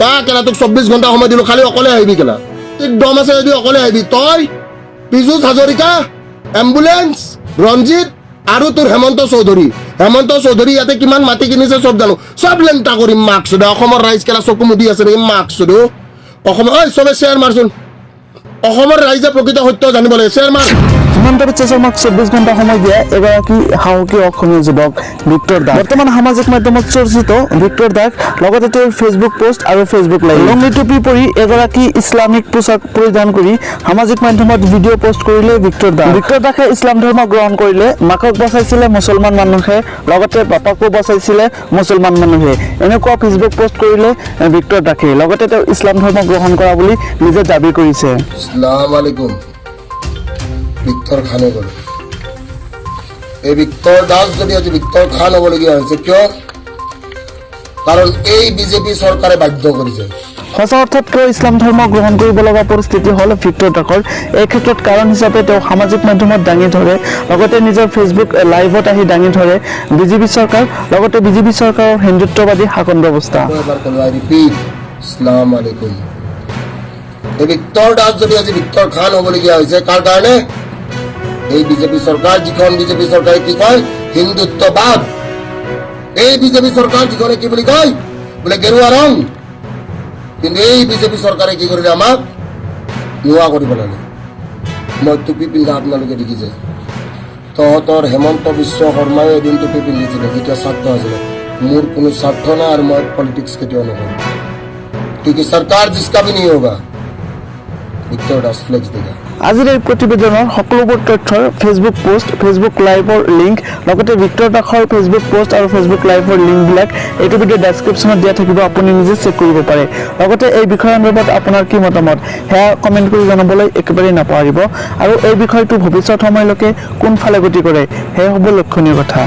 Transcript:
তা কেলা তোক 24 ঘণ্টা সময় দিলো খালি অকলে আহিবি কেলা তোক দম আছে যদি অকলে আহিবি তই পীযুষ হাজৰিকা এম্বুলেন্স ৰঞ্জিত আৰু তোৰ হেমন্ত চৌধুৰী ইয়াতে কিমান মাটি কিনিছে চব জানো চব লেংটা কৰিম মাৰ্কছ দে অসমৰ ৰাইজ কেলা চকু মুদি আছে এই মাৰ্কছ দে অসমৰ ঐ চবে শ্বেয়াৰ মাৰচোন অসমৰ ৰাইজে প্ৰকৃত সত্য জানিব লাগে শ্বেয়াৰ মাৰ হিমন্ত বিশ্ব শৰ্মাক 24 ঘণ্টা সময় দিয়া এগৰাকী সাহসী অসমীয়া যুৱক ভিক্টৰ দাস বৰ্তমান সামাজিক মাধ্যমত চৰ্চিত ভিক্টৰ দাস লগতে তেওঁৰ ফেচবুক পোষ্ট আৰু ফেচবুক লাইভ লংগি টুপি পৰি এগৰাকী ইছলামিক পোছাক পৰিধান কৰি সামাজিক মাধ্যমত ভিডিঅ' পোষ্ট কৰিলে ভিক্টৰ দাসে ইছলাম ধৰ্ম গ্ৰহণ কৰিলে মাকক বচাইছিলে মুছলমান মানুহে লগতে বাপাকো বচাইছিলে মুছলমান মানুহে এনেকুৱা ফেচবুক পোষ্ট কৰিলে ভিক্টৰ দাসে লগতে তেওঁ ইছলাম ধৰ্ম গ্ৰহণ কৰা বুলি নিজে দাবী কৰিছে আসসালামু আলাইকুম ভিক্টৰ খানে গ'ল এই ভিক্টৰ দাস যদি আজি ভিক্টৰ খান হ'বলগীয়া হৈছে কিয় কাৰণ এই বিজেপি চৰকাৰে বাধ্য কৰিছে সঁচা অৰ্থত কিয় ইছলাম ধৰ্ম গ্ৰহণ কৰিব লগা পৰিস্থিতি হ'ল ভিক্টৰ দাসৰ এই ক্ষেত্ৰত কাৰণ হিচাপে তেওঁ সামাজিক মাধ্যমত দাঙি ধৰে লগতে নিজৰ ফেচবুক লাইভত আহি দাঙি ধৰে বিজেপি চৰকাৰ লগতে বিজেপি চৰকাৰৰ হিন্দুত্ববাদী শাসন ব্যৱস্থা আসসালামু আলাইকুম এই ভিক্টৰ দাস যদি আজি ভিক্টৰ খান হ'বলগীয়া হৈছে কাৰ কাৰণে এই বিজেপি চৰকাৰ যিখন বিজেপি চৰকাৰে কি কয় হিন্দুত্ববাদ এই বিজেপি চৰকাৰ যিখনে কি বুলি কয় বোলে গেৰুৱা ৰং কিন্তু এই বিজেপি চৰকাৰে কি কৰিলে আমাক নোৱা কৰি পেলালে মই টুপি পিন্ধা আপোনালোকে দেখিছে তহঁতৰ হেমন্ত বিশ্ব শৰ্মাই এদিন টুপি পিন্ধিছিলে যেতিয়া ছাত্ৰ আছিলে মোৰ কোনো স্বাৰ্থ নাই আৰু মই পলিটিক্স কেতিয়াও নকৰোঁ क्योंकि सरकार जिसका भी नहीं होगा ভিক্টৰ দাস ফ্লেক্স দেগা আজিৰ এই প্ৰতিবেদনৰ সকলোবোৰ তথ্যৰ ফেচবুক পোষ্ট ফেচবুক লাইভৰ লিংক লগতে ভিক্টৰ দাসৰ ফেচবুক পোষ্ট আৰু ফেচবুক লাইভৰ লিংকবিলাক এইটো ভিডিঅ' ডেছক্ৰিপশ্যনত দিয়া থাকিব আপুনি নিজে চেক কৰিব পাৰে লগতে এই বিষয়ৰ সন্দৰ্ভত আপোনাৰ কি মতামত সেয়া কমেণ্ট কৰি জনাবলৈ একেবাৰে নাপাহৰিব আৰু এই বিষয়টো ভৱিষ্যত সময়লৈকে কোনফালে গতি কৰে সেয়া হ'ব লক্ষণীয় কথা